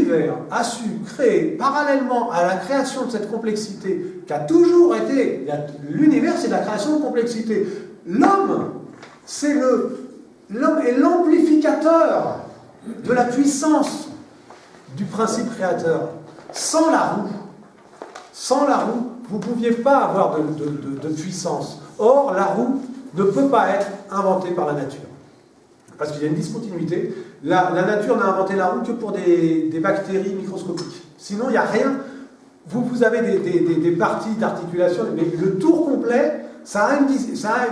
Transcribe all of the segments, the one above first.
l'univers a su créer, parallèlement à la création de cette complexité, qui a toujours été... L'univers, c'est de la création de complexité. L'homme est l'amplificateur de la puissance du principe créateur. Sans la roue, vous ne pouviez pas avoir de puissance. Or, la roue ne peut pas être inventée par la nature. Parce qu'il y a une discontinuité. La nature n'a inventé la roue que pour des bactéries microscopiques. Sinon, il n'y a rien. Vous avez des parties d'articulation, mais le tour complet, ça a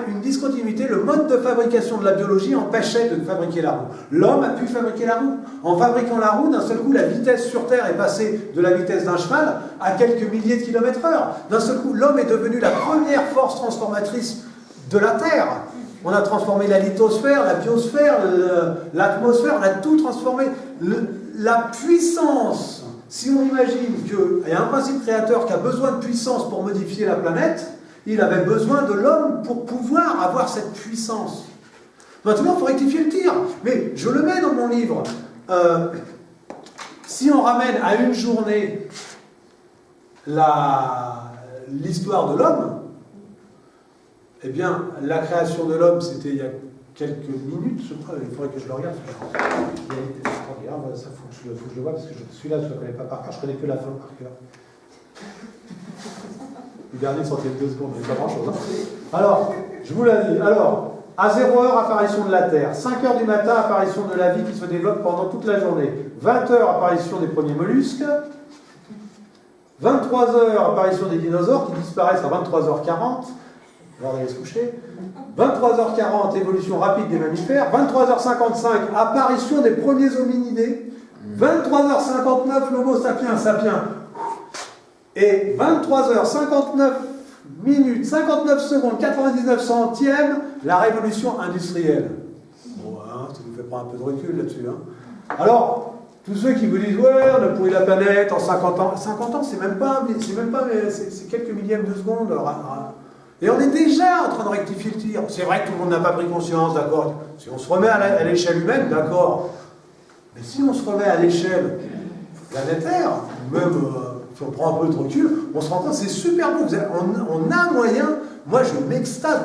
une discontinuité. Le mode de fabrication de la biologie empêchait de fabriquer la roue. L'homme a pu fabriquer la roue. En fabriquant la roue, d'un seul coup, la vitesse sur Terre est passée de la vitesse d'un cheval à quelques milliers de kilomètres heure. D'un seul coup, l'homme est devenu la première force transformatrice de la Terre. On a transformé la lithosphère, la biosphère, l'atmosphère, on a tout transformé. La puissance, si on imagine qu'il y a un principe créateur qui a besoin de puissance pour modifier la planète, il avait besoin de l'homme pour pouvoir avoir cette puissance. Maintenant, il faut rectifier le tir. Mais je le mets dans mon livre. Si on ramène à une journée l'histoire de l'homme, eh bien, la création de l'homme, c'était il y a quelques minutes, je crois, il faudrait que je le regarde. Regarde, ça, faut que je le vois, parce que celui-là, je ne le connais pas par cœur, je connais que la fin par cœur. Le dernier sortait de 2 secondes, mais pas grand-chose. Alors, je vous l'ai dit. Alors, à 0 heure, apparition de la Terre. 5 heures du matin, apparition de la vie qui se développe pendant toute la journée. 20 heures, apparition des premiers mollusques. 23 heures, apparition des dinosaures qui disparaissent à 23h40. On va aller se coucher. 23h40, évolution rapide des mammifères. 23h55, apparition des premiers hominidés. 23h59, l'homo sapiens sapiens. Et 23h59 minutes, 59 secondes, 99 centièmes, la révolution industrielle. Bon, hein, ça nous fait prendre un peu de recul là-dessus. Hein. Alors, tous ceux qui vous disent, ouais, on a pourri la planète en 50 ans. 50 ans, c'est quelques millièmes de seconde. Et on est déjà en train de rectifier le tir. C'est vrai que tout le monde n'a pas pris conscience, d'accord. Si on se remet à l'échelle humaine, d'accord. Mais si on se remet à l'échelle planétaire, même si on prend un peu de recul, on se rend compte que c'est super beau. On a moyen. Moi, je m'extase.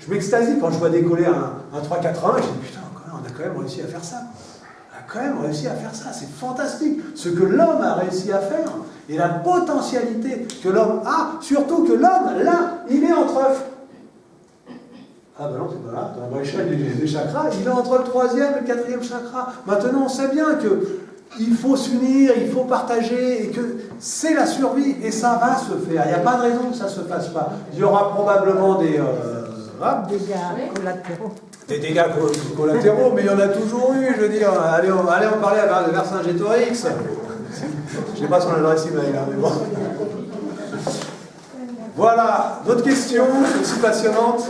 Je m'extasie quand je vois décoller un 380. Je dis, putain, on a quand même réussi à faire ça. C'est fantastique. Ce que l'homme a réussi à faire. Et la potentialité que l'homme a, surtout que l'homme, là, il est entre... Ah ben non, c'est pas là, dans l'échelle des chakras, il est entre le 3e et le 4e chakra. Maintenant, on sait bien qu'il faut s'unir, il faut partager, et que c'est la survie, et ça va se faire. Il n'y a pas de raison que ça ne se fasse pas. Il y aura probablement des dégâts collatéraux. Des dégâts collatéraux, mais il y en a toujours eu, je veux dire. Allez en parler avec Vercingétorix. Je ne sais pas son adresse email, hein, mais bon. Voilà, d'autres questions aussi passionnantes.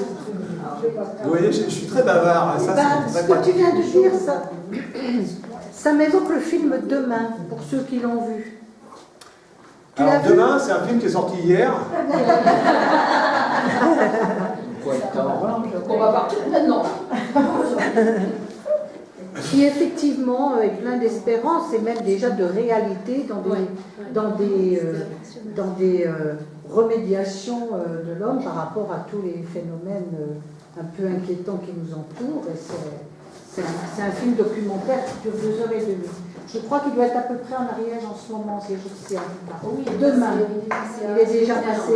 Vous voyez, je suis très bavard. Ce que tu viens de dire, ça m'évoque le film Demain, pour ceux qui l'ont vu. Alors, Demain, c'est un film qui est sorti hier. On va partir maintenant. Qui effectivement est plein d'espérance et même déjà de réalité dans des remédiations de l'homme par rapport à tous les phénomènes un peu inquiétants qui nous entourent. Et c'est un film documentaire qui dure 2h30. Je crois qu'il doit être à peu près en Ariège en ce moment, ces jours-ci. Oui, demain, il est déjà passé.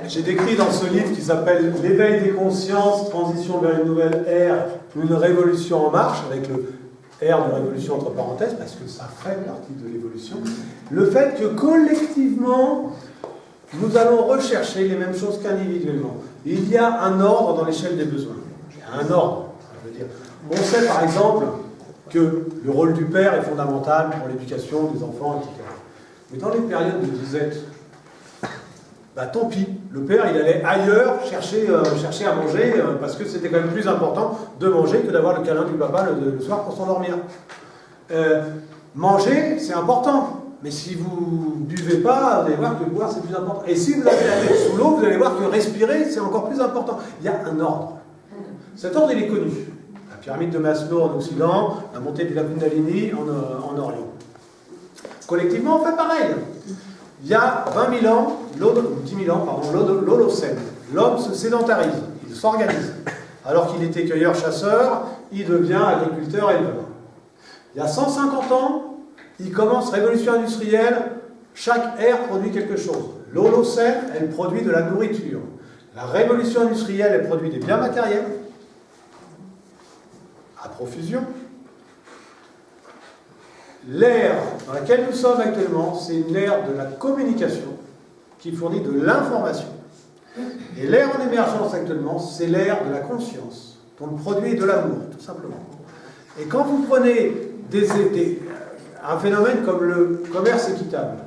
J'ai décrit dans ce livre qui s'appelle « L'éveil des consciences, transition vers une nouvelle ère, une révolution en marche », avec le R de révolution entre parenthèses, parce que ça fait partie de l'évolution, le fait que collectivement, nous allons rechercher les mêmes choses qu'individuellement. Il y a un ordre dans l'échelle des besoins. Il y a un ordre, je veux dire. On sait par exemple que le rôle du père est fondamental pour l'éducation des enfants, etc. Mais dans les périodes de disette, bah tant pis, le père il allait ailleurs chercher à manger parce que c'était quand même plus important de manger que d'avoir le câlin du papa le soir pour s'endormir. Manger, c'est important, mais si vous ne buvez pas, vous allez voir que boire c'est plus important. Et si vous avez la tête sous l'eau, vous allez voir que respirer c'est encore plus important. Il y a un ordre. Cet ordre il est connu. La pyramide de Maslow en Occident, la montée de la Kundalini en Orient. Collectivement, on fait pareil. Il y a 20 000 ans, 10 000 ans, pardon, l'Holocène. L'homme se sédentarise, il s'organise. Alors qu'il était cueilleur-chasseur, il devient agriculteur-éleveur. Il y a 150 ans, il commence révolution industrielle, chaque ère produit quelque chose. L'Holocène, elle produit de la nourriture. La révolution industrielle, elle produit des biens matériels, à profusion. L'ère dans laquelle nous sommes actuellement, c'est une ère de la communication qui fournit de l'information. Et l'ère en émergence actuellement, c'est l'ère de la conscience, dont le produit est de l'amour, tout simplement. Et quand vous prenez un phénomène comme le commerce équitable,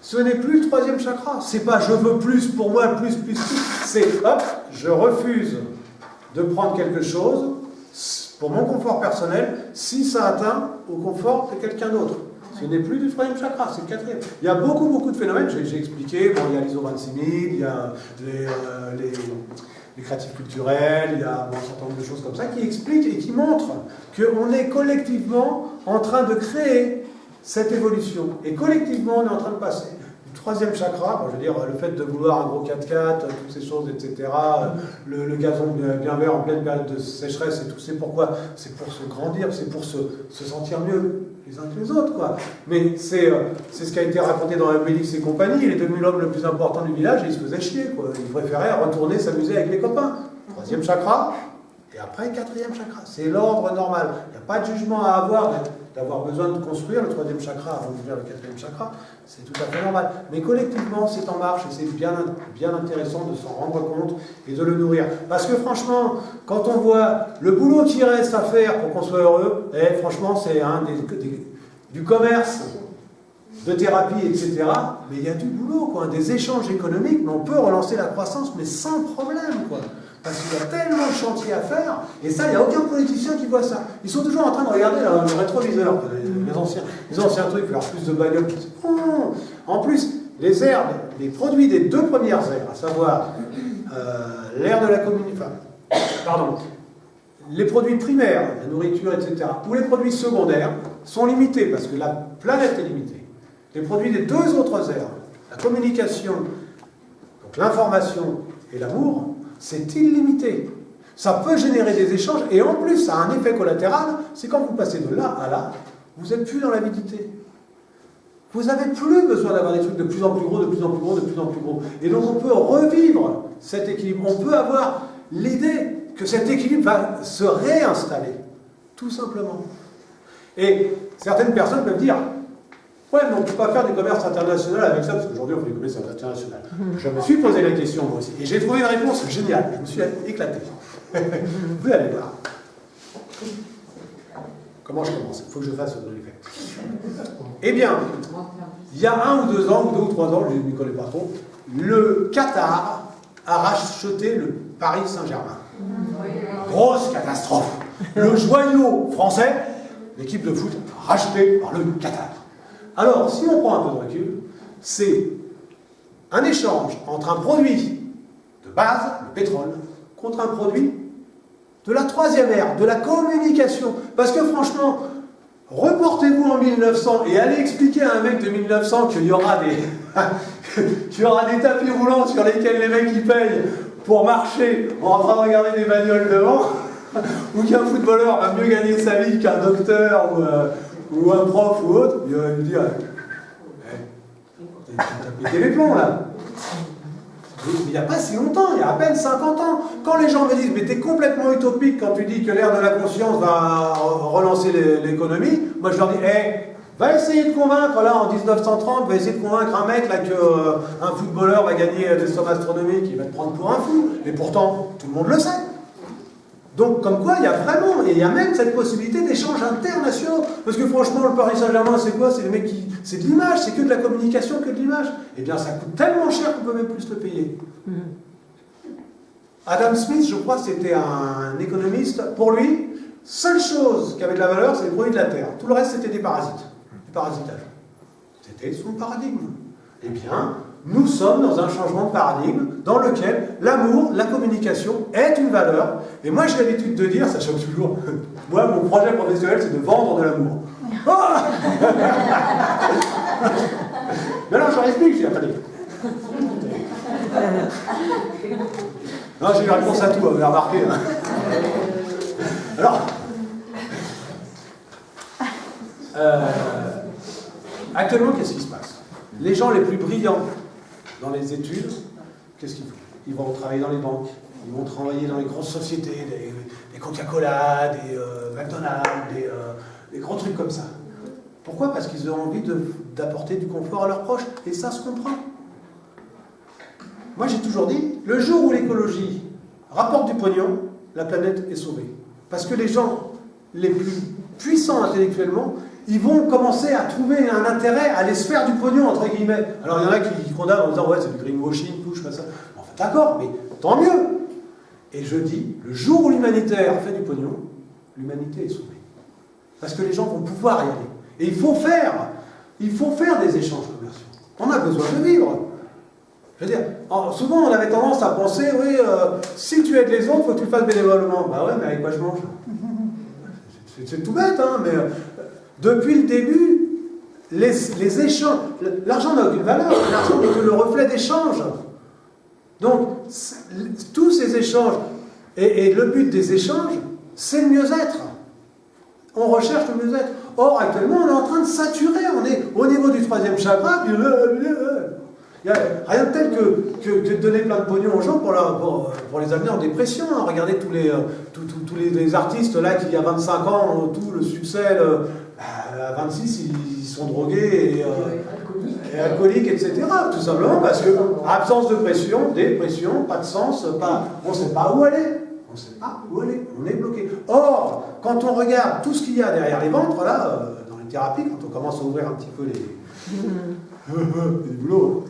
ce n'est plus le troisième chakra. C'est pas je veux plus pour moi, plus. C'est hop, je refuse de prendre quelque chose pour mon confort personnel si ça atteint au confort de quelqu'un d'autre. Ce n'est plus du troisième chakra, c'est le quatrième. Il y a beaucoup de phénomènes, j'ai expliqué, bon, il y a l'ISO 26000, il y a les créatifs culturels, il y a un certain nombre de choses comme ça qui expliquent et qui montrent qu'on est collectivement en train de créer cette évolution. Et collectivement, on est en train de passer du troisième chakra, bon, je veux dire, le fait de vouloir un gros 4x4, toutes ces choses, etc., le gazon bien vert en pleine période de sécheresse et tout, c'est pourquoi? C'est pour se grandir, c'est pour se sentir mieux les uns que les autres, quoi. Mais c'est ce qui a été raconté dans Obélix et compagnie. Il est devenu l'homme le plus important du village et il se faisait chier, quoi. Il préférait retourner s'amuser avec les copains. Troisième chakra, et après quatrième chakra. C'est l'ordre normal. Il n'y a pas de jugement à avoir d'avoir besoin de construire le troisième chakra avant d'ouvrir le quatrième chakra. C'est tout à fait normal. Mais collectivement, c'est en marche et c'est bien intéressant de s'en rendre compte et de le nourrir. Parce que franchement, quand on voit le boulot qu'il reste à faire pour qu'on soit heureux, franchement, c'est du commerce, de thérapie, etc. Mais il y a du boulot, quoi, des échanges économiques, mais on peut relancer la croissance, mais sans problème, quoi. Parce qu'il y a tellement de chantiers à faire, et ça, il n'y a aucun politicien qui voit ça. Ils sont toujours en train de regarder le rétroviseur, les anciens trucs, faire plus de bagnoles. En plus, les produits des deux premières ères, à savoir l'ère de la communication, les produits primaires, la nourriture, etc., ou les produits secondaires, sont limités, parce que la planète est limitée. Les produits des deux autres ères, la communication, donc l'information et l'amour, c'est illimité. Ça peut générer des échanges, et en plus, ça a un effet collatéral, c'est quand vous passez de là à là, vous n'êtes plus dans l'avidité. Vous n'avez plus besoin d'avoir des trucs de plus en plus gros, de plus en plus gros, de plus en plus gros. Et donc on peut revivre cet équilibre. On peut avoir l'idée que cet équilibre va se réinstaller, tout simplement. Et certaines personnes peuvent dire, ouais, mais on ne peut pas faire du commerce international avec ça, parce qu'aujourd'hui on fait du commerce international. Je me suis posé la question moi aussi, et j'ai trouvé une réponse géniale, je me suis éclaté. Vous allez voir. Comment je commence? Il faut que je fasse l'effet. Eh bien, il y a 1 ou 2 ans, ou 2 ou 3 ans, je ne m'y connais pas trop, le Qatar a racheté le Paris Saint-Germain. Grosse catastrophe. Le joyau français, l'équipe de foot, racheté par le Qatar. Alors, si on prend un peu de recul, c'est un échange entre un produit de base, le pétrole, contre un produit de la troisième ère, de la communication. Parce que franchement, reportez-vous en 1900 et allez expliquer à un mec de 1900 qu'il y aura des tapis roulants sur lesquels les mecs ils payent pour marcher en train de regarder des bagnoles devant, ou qu'un footballeur va mieux gagner sa vie qu'un docteur ou un prof ou autre, il va lui dire t'as pété les plombs là. Il n'y a pas si longtemps, il y a à peine 50 ans. Quand les gens me disent, mais t'es complètement utopique quand tu dis que l'ère de la conscience va relancer l'économie, moi je leur dis, va essayer de convaincre, là en 1930, va essayer de convaincre un mec là qu'un footballeur va gagner des sommes astronomiques, il va te prendre pour un fou. Et pourtant, tout le monde le sait. Donc, comme quoi, il y a vraiment, et il y a même cette possibilité d'échanges internationaux. Parce que franchement, le Paris Saint-Germain, c'est quoi? C'est les mecs qui... C'est de l'image, c'est que de la communication, que de l'image. Eh bien, ça coûte tellement cher qu'on peut même plus le payer. Adam Smith, je crois, c'était un économiste. Pour lui, seule chose qui avait de la valeur, c'est les produits de la terre. Tout le reste, c'était des parasites. Du parasitage. C'était son paradigme. Eh bien, nous sommes dans un changement de paradigme dans lequel l'amour, la communication est une valeur. Et moi, j'ai l'habitude de dire, ça choque toujours, moi, mon projet professionnel, c'est de vendre de l'amour. Oh mais alors, je leur explique, je dis, attendez. Non, j'ai eu la réponse à tout, vous avez remarqué. Hein. Alors, actuellement, qu'est-ce qui se passe? Les gens les plus brillants dans les études, qu'est-ce qu'ils font? Ils vont travailler dans les banques, ils vont travailler dans les grosses sociétés, des Coca-Cola, des McDonald's, des gros trucs comme ça. Pourquoi? Parce qu'ils ont envie d'apporter du confort à leurs proches, et ça se comprend. Moi, j'ai toujours dit, le jour où l'écologie rapporte du pognon, la planète est sauvée. Parce que les gens les plus puissants intellectuellement, ils vont commencer à trouver un intérêt à aller se faire du pognon, entre guillemets. Alors, il y en a qui condamnent en disant, ouais, c'est du greenwashing, tout, je fais ça. Enfin, d'accord, mais tant mieux. Et je dis, le jour où l'humanitaire fait du pognon, l'humanité est sauvée. Parce que les gens vont pouvoir y aller. Et il faut faire des échanges commerciaux. On a besoin de vivre. Je veux dire, souvent on avait tendance à penser, oui, si tu aides les autres, il faut que tu le fasses bénévolement. Bah ouais, mais avec quoi je mange? C'est tout bête, hein, mais depuis le début, les échanges, l'argent n'a aucune valeur, l'argent n'est que le reflet d'échanges. Donc, tous ces échanges, et le but des échanges, c'est le mieux-être. On recherche le mieux-être. Or, actuellement, on est en train de saturer, on est au niveau du 3e chakra, puis il n'y a rien de tel que de donner plein de pognon aux gens pour les amener en dépression. Hein. Regardez tous les artistes là qui, à 25 ans, ont tout le succès, à 26, ils sont drogués et alcooliques, etc. Tout simplement parce que, absence de pression, dépression, pas de sens, on ne sait pas où aller. On ne sait pas où aller, on est bloqué. Or, quand on regarde tout ce qu'il y a derrière les ventres, là, dans les thérapies, quand on commence à ouvrir un petit peu les boulots.